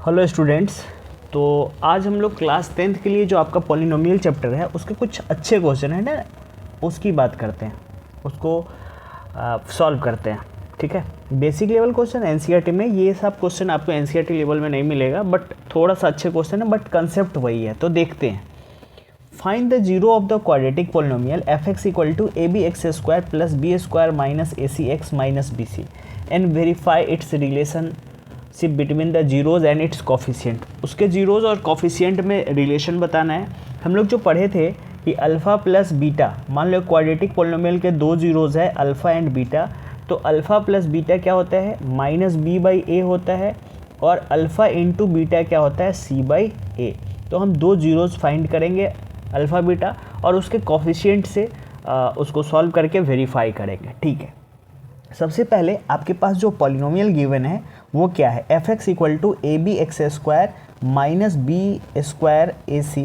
Hello students. तो आज हम लोग क्लास 10th के लिए जो आपका पॉलिनोमियल चैप्टर है उसके कुछ अच्छे क्वेश्चन है ना, उसकी बात करते हैं, उसको सॉल्व करते हैं। ठीक है, बेसिक लेवल क्वेश्चन एनसीईआरटी में, ये सब क्वेश्चन आपको एनसीईआरटी लेवल में नहीं मिलेगा, बट थोड़ा सा अच्छे क्वेश्चन है, बट कंसेप्ट वही है। तो देखते हैं। Find the zero of the quadratic polynomial f x equal to a b x square plus b square minus A c x minus B c and verify its relationship between the zeros and its coefficient. उसके zeros और coefficient में relation बताना है। हम लोग जो पढ़े थे कि अल्फ़ा प्लस बीटा, मान लो क्वाड्रेटिक पॉलिनोमियल के दो जीरोज है अल्फ़ा एंड बीटा, तो अल्फ़ा प्लस बीटा क्या होता है माइनस बी बाई ए होता है, और अल्फ़ा इंटू बीटा क्या होता है सी बाई ए। तो हम दो जीरोज फाइंड करेंगे अल्फ़ा बीटा और उसके कॉफिशिएंट से उसको सॉल्व करके वेरीफाई करेंगे। ठीक है, सबसे पहले आपके पास जो पॉलिनोमियल गिवन है वो क्या है, f x equal to a b x square minus B square a c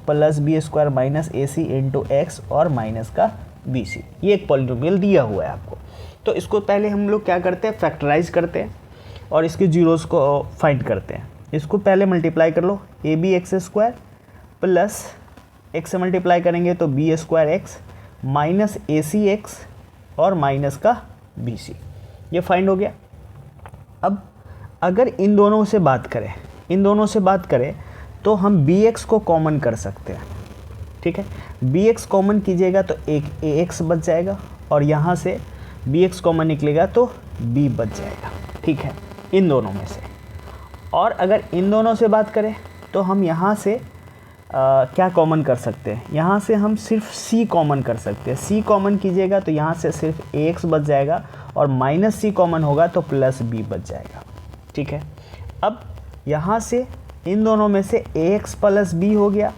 plus b square minus A c into x और माइनस का बी सी। ये एक पॉलिनोमियल दिया हुआ है आपको। तो इसको पहले हम लोग क्या करते हैं, फैक्टराइज करते हैं और इसके जीरोज़ को फाइंड करते हैं। इसको पहले मल्टीप्लाई कर लो, a b x square plus x से मल्टीप्लाई करेंगे तो बी स्क्वायर एक्स माइनस ए सी एक्स और माइनस का बी सी। ये फाइंड हो गया। अब अगर इन दोनों से बात करें तो हम बी एक्स को कॉमन कर सकते हैं। ठीक है, बी एक्स कॉमन कीजिएगा तो एक ए एक्स बच जाएगा और यहाँ से बी एक्स कॉमन निकलेगा तो बी बच जाएगा। ठीक है, इन दोनों में से। और अगर इन दोनों से बात करें तो हम यहाँ से क्या कॉमन कर सकते हैं, यहाँ से हम सिर्फ c कॉमन कर सकते हैं। c कॉमन कीजिएगा तो यहाँ से सिर्फ ax बच जाएगा और माइनस c कॉमन होगा तो प्लस b बच जाएगा। ठीक है, अब यहाँ से इन दोनों में से ax प्लस b हो गया,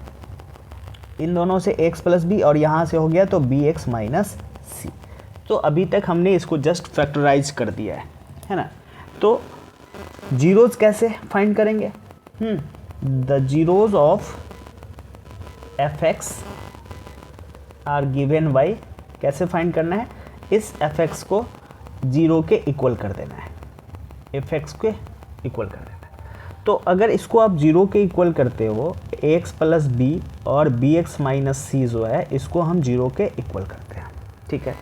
इन दोनों से x प्लस b और यहाँ से हो गया तो bx माइनस c। तो अभी तक हमने इसको जस्ट फैक्टराइज कर दिया है ना। तो जीरोज़ कैसे फाइंड करेंगे, the zeros of f x are given by, कैसे फाइंड करना है, इस एफ एक्स को जीरो के इक्वल कर देना है, एफ एक्स के इक्वल कर देना है। तो अगर इसको आप जीरो के इक्वल करते हो, ए एक्स प्लस बी और बी एक्स माइनस सी जो है इसको हम जीरो के इक्वल करते हैं। ठीक है,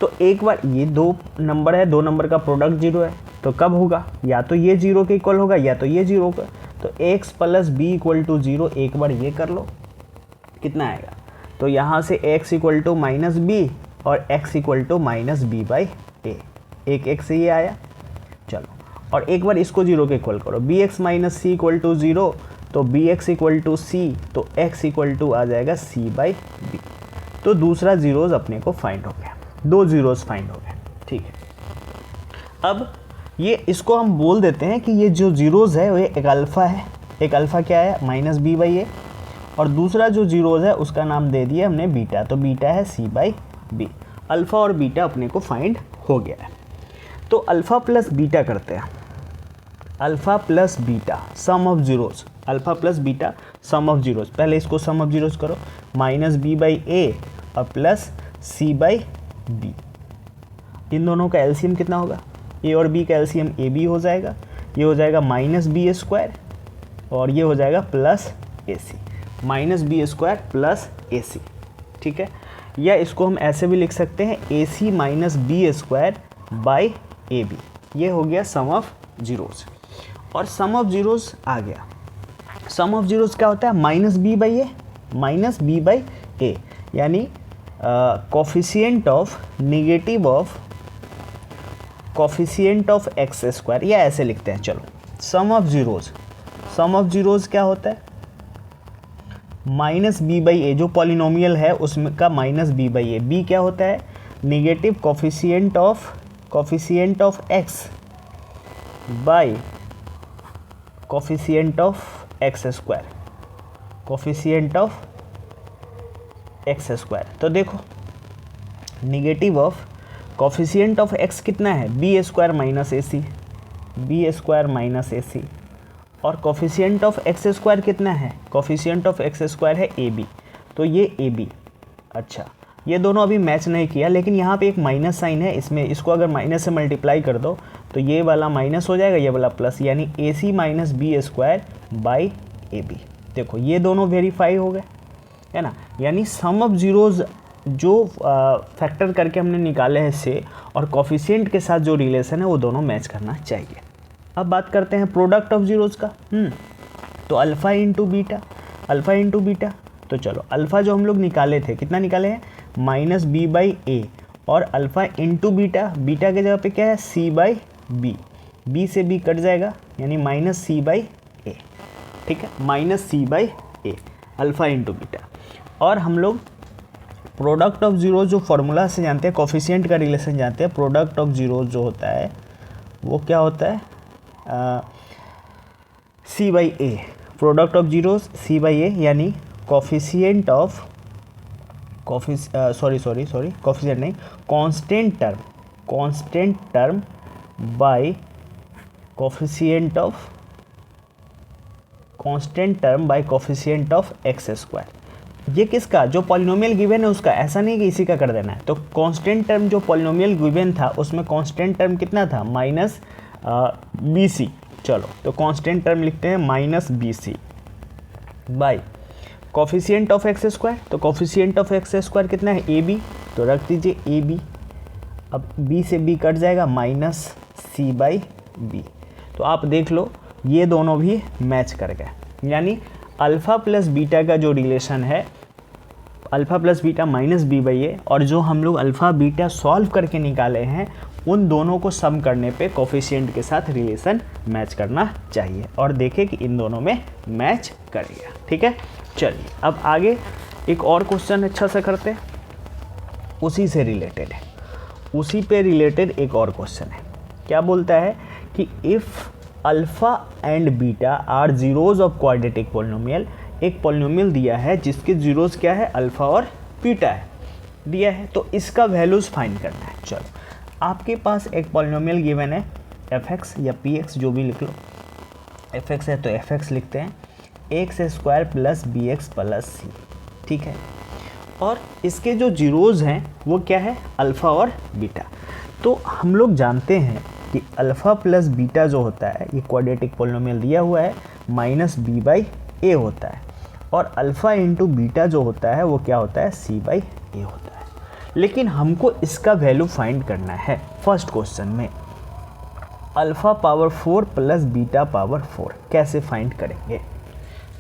तो एक बार ये दो नंबर है, दो नंबर का प्रोडक्ट जीरो है, तो कब होगा, या तो ये जीरो के इक्वल होगा या तो ये जीरो का। तो a x plus b equal to zero, एक बार ये कर लो, कितना आएगा, तो यहाँ से x equal to minus b और x equal to minus B by a, एक x से ये आया। चलो, और एक बार इसको जीरो के इक्वल करो, b x minus c equal to zero, तो b x equal to c, तो x इक्वल टू आ जाएगा सी बाई बी। तो दूसरा जीरोज़ अपने को फाइंड हो गया, दो जीरोज़ फाइंड हो गए। ठीक है, अब ये इसको हम बोल देते हैं कि ये जो जीरोज़ है वो एक अल्फ़ा है, एक अल्फ़ा क्या है माइनस बी बाई ए, और दूसरा जो जीरोज़ है उसका नाम दे दिया हमने बीटा, तो बीटा है सी बाई बी। अल्फ़ा और बीटा अपने को फाइंड हो गया है। तो अल्फ़ा प्लस बीटा करते हैं, alpha plus beta some of zeros, alpha plus beta some of zeros. पहले इसको सम ऑफ जीरोज़ करो, माइनस बी बाई ए और प्लस सी बाई बी। इन दोनों का एलसीएम कितना होगा, ए और बी का एलसीएम ए बी हो जाएगा, ये हो जाएगा माइनस बी स्क्वायर और ये हो जाएगा प्लस ए c, minus B square plus ए सी। ठीक है, या इसको हम ऐसे भी लिख सकते हैं a c minus B square by A b. ये हो गया सम ऑफ जीरोज़, और सम ऑफ जीरोज़ आ गया। सम ऑफ जीरोज़ क्या होता है, minus B by a minus B by a, यानी coefficient of negative of coefficient of x square, या ऐसे लिखते हैं। चलो, सम ऑफ जीरोज़ क्या होता है, माइनस बी बाई ए, जो पॉलिनोमियल है उसमें का minus B by A. B क्या होता है, negative coefficient of X by coefficient of x square, coefficient of x square. तो देखो, negative of coefficient of X कितना है, बी स्क्वायर माइनस ए सी, बी स्क्वायर माइनस ए सी, और coefficient of x square कितना है, कोफिशिएंट ऑफ एक्स स्क्वायर है A B, तो ये ए बी। अच्छा, ये दोनों अभी मैच नहीं किया, लेकिन यहाँ पे एक माइनस साइन है, इसमें इसको अगर माइनस से मल्टीप्लाई कर दो तो ये वाला माइनस हो जाएगा, ये वाला प्लस, यानी a c minus B square by A b. देखो ये दोनों वेरीफाई हो गए, है ना, यानी सम ऑफ जीरोज़ जो फैक्टर करके हमने निकाले हैं से और कोफिशिएंट के साथ जो रिलेशन है वो दोनों मैच करना चाहिए। अब बात करते हैं प्रोडक्ट ऑफ जीरोज़ का। तो alpha into beta, alpha into beta, तो चलो अल्फ़ा जो हम लोग निकाले थे, कितना निकाले हैं, माइनस बी बाई ए, और अल्फ़ा इंटू बीटा, बीटा के जगह पे क्या है, सी बाई बी, बी से बी कट जाएगा यानी माइनस सी बाई ए, ठीक है, minus C by A, alpha into beta. और हम लोग प्रोडक्ट ऑफ जीरो जो फॉर्मूला से जानते हैं, कोफिशिएंट का रिलेशन जानते हैं, प्रोडक्ट ऑफ जीरो जो होता है वो क्या होता है, सी by a, product of zero c by a, यानी कोफिशिएंट ऑफ कोफिशिएंट नहीं, constant term by coefficient of x square. ये किसका, जो पॉलिनोमियल गिवन है उसका, ऐसा नहीं कि इसी का कर देना है। तो कांस्टेंट टर्म जो पॉलिनोमियल गिवन था उसमें कांस्टेंट टर्म कितना था, माइनस बी सी। चलो तो कांस्टेंट टर्म लिखते हैं minus B C by coefficient of x square. तो कोफिशिएंट ऑफ एक्स स्क्वायर कितना है, ए बी, तो रख दीजिए ए बी, अब बी से बी कट जाएगा, माइनस सी बाई बी। तो आप देख लो ये दोनों भी मैच कर गए, यानी अल्फ़ा प्लस बीटा का जो रिलेशन है, alpha plus beta minus B by a, और जो हम लोग अल्फ़ा बीटा सॉल्व करके निकाले हैं उन दोनों को सम करने पे कोफिशिएंट के साथ रिलेशन मैच करना चाहिए, और देखें कि इन दोनों में मैच करेगा। ठीक है, चलिए अब आगे एक और क्वेश्चन अच्छा से करते हैं, उसी से रिलेटेड है, उसी पे रिलेटेड एक और क्वेश्चन है। क्या बोलता है कि if alpha and beta are zeros of quadratic polynomial, एक पॉलिनोमियल दिया है जिसके जीरोज क्या है, अल्फ़ा और बीटा है, दिया है, तो इसका वैल्यूज़ फाइंड करना है। चलो आपके पास एक पॉलिनोमियल गिवन है एफ एक्स या पी एक्स, जो भी लिख लो, एफ एक्स है तो एफ एक्स लिखते हैं, x square plus b x plus c, ठीक है, और इसके जो जीरोज़ हैं वो क्या है, अल्फ़ा और बीटा। तो हम लोग जानते हैं कि अल्फ़ा प्लस बीटा जो होता है, ये क्वाड्रेटिक पॉलिनोमियल दिया हुआ है, माइनस बी बाई ए होता है, और अल्फ़ा इंटू बीटा जो होता है वो क्या होता है, सी बाई ए होता है। लेकिन हमको इसका वैल्यू फाइंड करना है। फर्स्ट क्वेश्चन में alpha power 4 plus beta power 4 कैसे फाइंड करेंगे।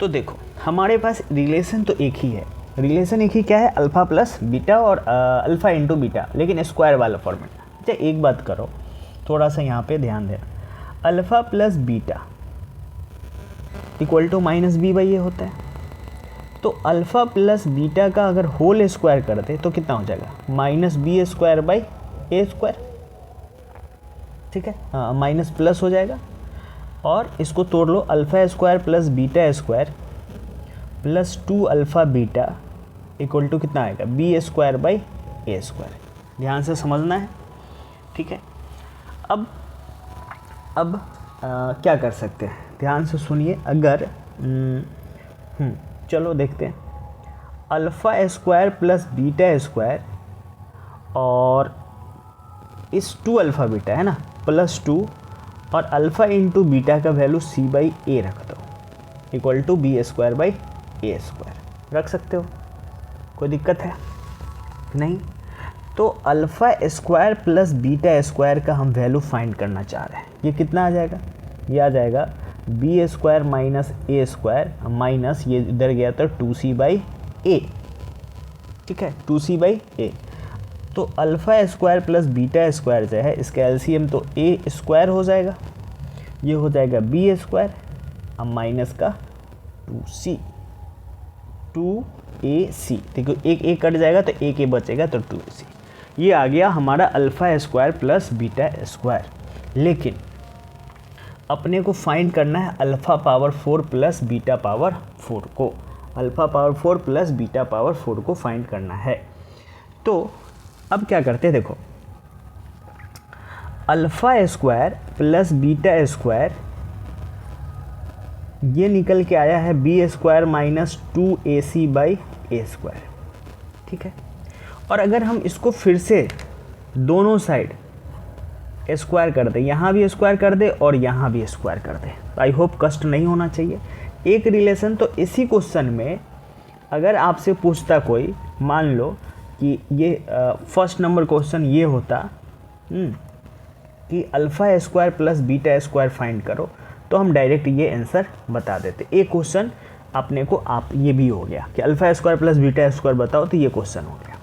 तो देखो हमारे पास रिलेशन तो एक ही है, रिलेशन एक ही क्या है, अल्फ़ा प्लस बीटा और अल्फ़ा इंटू बीटा, लेकिन स्क्वायर वाला फॉर्मेट। अच्छा एक बात करो, थोड़ा सा यहाँ पे ध्यान देना, alpha plus beta equal to minus B by a होता है, तो अल्फ़ा प्लस बीटा का अगर होल स्क्वायर करते तो कितना हो जाएगा, minus B square by A square, ठीक है, हाँ माइनस प्लस हो जाएगा, और इसको तोड़ लो, alpha square plus beta square plus 2 alpha beta equal to कितना आएगा, b square by A square. ध्यान से समझना है, ठीक है। अब क्या कर सकते हैं, ध्यान से सुनिए, अगर चलो देखते हैं, alpha square plus beta square और इस 2 अल्फ़ा बीटा है ना, प्लस 2, और अल्फ़ा इंटू बीटा का वैल्यू सी बाई ए रख दो equal to B square by A square, रख सकते हो, कोई दिक्कत है नहीं। तो alpha square plus beta square का हम वैल्यू फाइंड करना चाह रहे हैं, ये कितना आ जाएगा, ये आ जाएगा बी स्क्वायर माइनस ए स्क्वायर माइनस ये इधर गया तो 2c बाई ए, ठीक है, 2c बाई ए। तो alpha square plus beta square जो है इसका एलसीएम तो ए स्क्वायर हो जाएगा, ये हो जाएगा बी स्क्वायर, अब माइनस का 2c, 2ac, देखो एक एक कट जाएगा तो एक बचेगा तो 2ac, ये आ गया हमारा alpha square plus beta square. लेकिन अपने को फाइंड करना है alpha power 4 plus beta power 4 को, alpha power 4 plus beta power 4 को फाइंड करना है। तो अब क्या करते हैं, देखो alpha square plus beta square ये निकल के आया है B square minus 2ac by A square, ठीक है, और अगर हम इसको फिर से दोनों साइड स्क्वायर कर दे, यहाँ भी स्क्वायर कर दे और यहाँ भी स्क्वायर कर दे, तो आई होप कष्ट नहीं होना चाहिए। एक रिलेशन तो इसी क्वेश्चन में अगर आपसे पूछता कोई, मान लो कि ये फर्स्ट नंबर क्वेश्चन ये होता कि alpha square plus beta square find करो, तो हम डायरेक्ट ये आंसर बता देते। एक क्वेश्चन अपने को आप ये भी हो गया कि alpha square plus beta square बताओ, तो ये क्वेश्चन हो गया।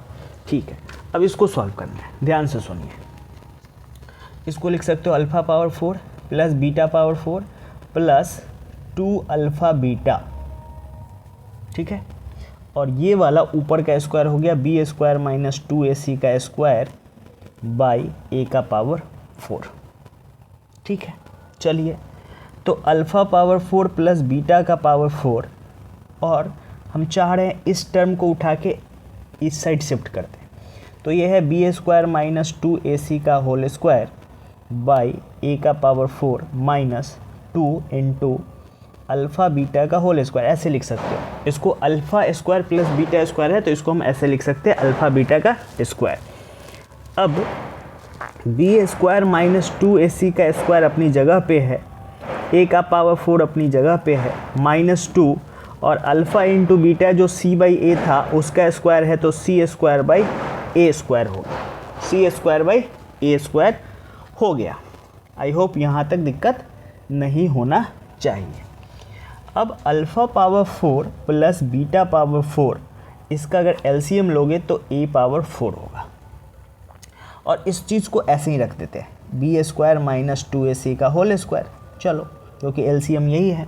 ठीक है, अब इसको सॉल्व करना है, ध्यान से सुनिए। इसको लिख सकते हो alpha power 4 plus beta power 4 plus 2 alpha beta. ठीक है, और ये वाला ऊपर का स्क्वायर हो गया बी स्क्वायर माइनस 2ac का स्क्वायर बाई ए का पावर 4। ठीक है, चलिए, तो अल्फ़ा पावर 4 प्लस बीटा का पावर 4, और हम चाह रहे हैं इस टर्म को उठा के इस साइड शिफ्ट कर दें, तो ये है बी स्क्वायर माइनस 2ac का होल स्क्वायर बाई ए का power 4 minus 2 into alpha beta का होल स्क्वायर। ऐसे लिख सकते हो इसको, alpha square plus beta square है तो इसको हम ऐसे लिख सकते हैं अल्फ़ा बीटा का स्क्वायर। अब बी स्क्वायर माइनस 2ac का स्क्वायर अपनी जगह पे है, ए का पावर 4 अपनी जगह पे है, माइनस 2, और अल्फ़ा इंटू बीटा जो c बाई ए था उसका स्क्वायर है, तो c square by A square हो गया, c square by A square हो गया। आई होप यहाँ तक दिक्कत नहीं होना चाहिए। अब alpha power 4 plus beta power 4, इसका अगर एलसीएम लोगे तो a पावर 4 होगा, और इस चीज़ को ऐसे ही रख देते हैं बी स्क्वायर माइनस 2ac का होल स्क्वायर, चलो क्योंकि एलसीएम यही है,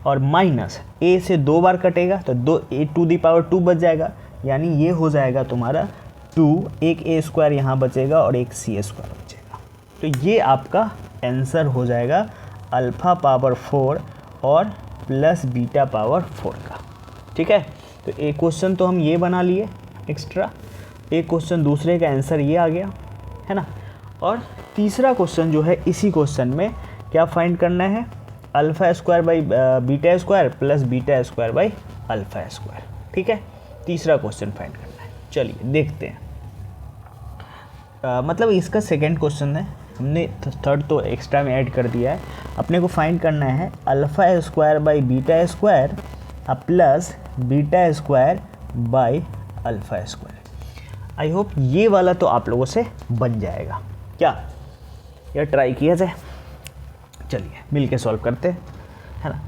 और माइनस a से 2 बार कटेगा तो 2a टू दी पावर 2 बच जाएगा, यानी ये हो जाएगा तुम्हारा 2, एक a स्क्वायर यहाँ बचेगा और एक c स्क्वायर बचेगा। तो ये आपका आंसर हो जाएगा अल्फ़ा पावर 4 और प्लस बीटा पावर 4 का। ठीक है, तो एक क्वेश्चन तो हम ये बना लिए एक्स्ट्रा, एक क्वेश्चन दूसरे का आंसर ये आ गया है ना। और तीसरा क्वेश्चन जो है, इसी क्वेश्चन में क्या फाइंड करना है, alpha square by beta square plus beta square by alpha square. ठीक है, तीसरा क्वेश्चन फाइंड करना है, चलिए देखते हैं। मतलब इसका सेकंड क्वेश्चन है, हमने थर्ड तो एक्स्ट्रा में ऐड कर दिया है। अपने को फाइंड करना है alpha square by beta square plus beta square by alpha square. I hope ये वाला तो आप लोगों से बन जाएगा, क्या या ट्राई किया जाए। चलिए मिल के सॉल्व करते हैं, है ना।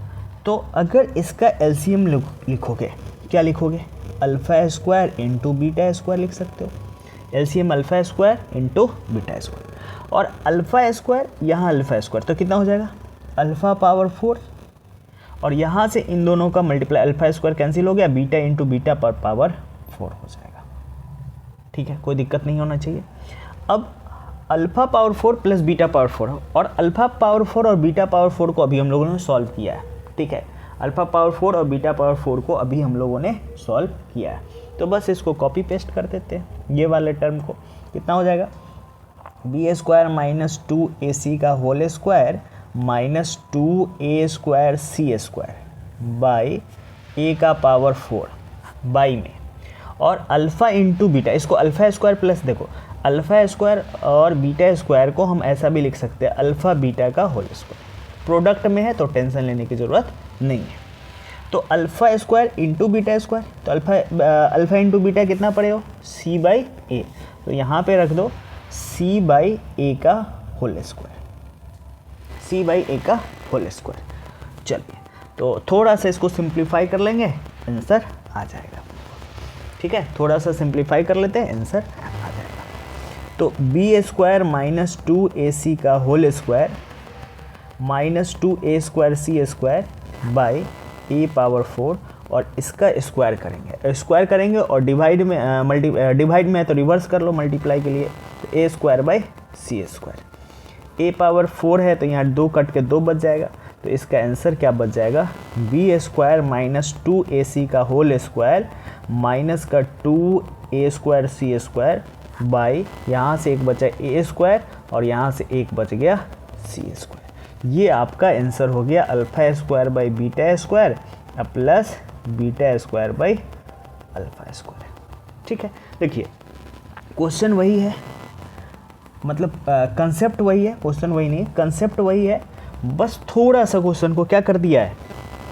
तो अगर इसका एलसीएम लिखोगे, क्या लिखोगे, alpha square into beta square लिख सकते हो। LCM alpha square into beta square, और अल्फ़ा स्क्वायर यहाँ अल्फ़ा स्क्वायर, तो कितना हो जाएगा अल्फ़ा पावर 4, और यहाँ से इन दोनों का मल्टीप्लाई, अल्फ़ा स्क्वायर कैंसिल हो गया, बीटा इंटू बीटा पर पावर 4 हो जाएगा। ठीक है, कोई दिक्कत नहीं होना चाहिए। अब alpha power 4 plus beta power 4, और अल्फ़ा पावर 4 और बीटा पावर 4 को अभी हम लोगों ने सॉल्व किया है। ठीक है, अल्फ़ा पावर 4 और बीटा पावर 4 को अभी हम लोगों ने सॉल्व किया है, तो बस इसको कॉपी पेस्ट कर देते हैं। ये वाले टर्म को कितना हो जाएगा, बी स्क्वायर माइनस 2ac का whole square minus 2a square C square by a का पावर 4 बाई में, और अल्फ़ा इंटू बीटा, इसको अल्फ़ा स्क्वायर प्लस, देखो अल्फ़ा स्क्वायर और बीटा स्क्वायर को हम ऐसा भी लिख सकते हैं अल्फ़ा बीटा का होल स्क्वायर। प्रोडक्ट में है तो टेंशन लेने की ज़रूरत नहीं है। तो alpha square into beta square, तो अल्फ़ा इंटू बीटा कितना पड़ेगा, c बाई ए, तो यहाँ पे रख दो c बाई ए का whole square, c by a का होल स्क्वायर। चलिए, तो थोड़ा सा इसको सिंप्लीफाई कर लेंगे, आंसर आ जाएगा। ठीक है, थोड़ा सा सिंप्लीफाई कर लेते हैं, आंसर आ जाएगा। तो बी स्क्वायर माइनस 2ac का whole square minus 2a square C square by A power 4, और इसका स्क्वायर करेंगे और डिवाइड में डिवाइड में है तो रिवर्स कर लो मल्टीप्लाई के लिए, तो a square by c square. A power 4 है तो यहाँ 2 कट के 2 बच जाएगा, तो इसका आंसर क्या बच जाएगा, बी स्क्वायर माइनस 2ac का होल स्क्वायर माइनस का 2a square C square by, यहाँ से एक बचा ए स्क्वायर और यहाँ से एक बच गया सी स्क्वायर। ये आपका आंसर हो गया alpha square by beta square plus beta square by alpha square. ठीक है, देखिए क्वेश्चन वही है, मतलब कंसेप्ट वही है, क्वेश्चन वही नहीं है, कंसेप्ट वही है, बस थोड़ा सा क्वेश्चन को क्या कर दिया है,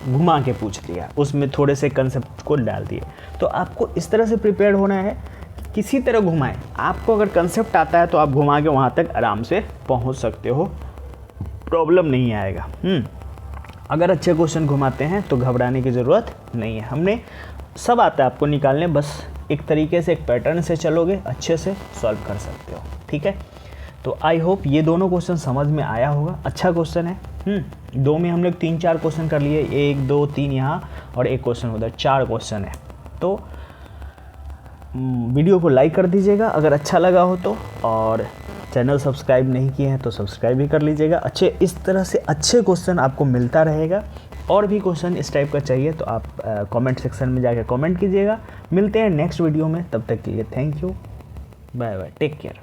घुमा के पूछ लिया, उसमें थोड़े से कंसेप्ट को डाल दिए। तो आपको इस तरह से प्रिपेयर होना है, किसी तरह घुमाएं। आपको अगर कंसेप्ट आता है तो आप घुमा के वहाँ तक आराम से पहुँच सकते हो, प्रॉब्लम नहीं आएगा। अगर अच्छे क्वेश्चन घुमाते हैं तो घबराने की ज़रूरत नहीं है। हमने सब आता है आपको निकालने, बस एक तरीके से एक पैटर्न से चलोगे अच्छे से सॉल्व कर सकते हो। ठीक है, तो आई होप ये दोनों क्वेश्चन समझ में आया होगा। अच्छा क्वेश्चन है। दो में हम लोग 3-4 क्वेश्चन कर लिए, 1 2 3 यहाँ और एक क्वेश्चन उधर, 4 क्वेश्चन है। तो वीडियो को लाइक कर दीजिएगा अगर अच्छा लगा हो तो, और चैनल सब्सक्राइब नहीं किए हैं तो सब्सक्राइब भी कर लीजिएगा। इस तरह से अच्छे क्वेश्चन आपको मिलता रहेगा। और भी क्वेश्चन इस टाइप का चाहिए तो आप कमेंट सेक्शन में जाकर कमेंट कीजिएगा। मिलते हैं नेक्स्ट वीडियो में, तब तक के लिए thank you, bye bye, take care.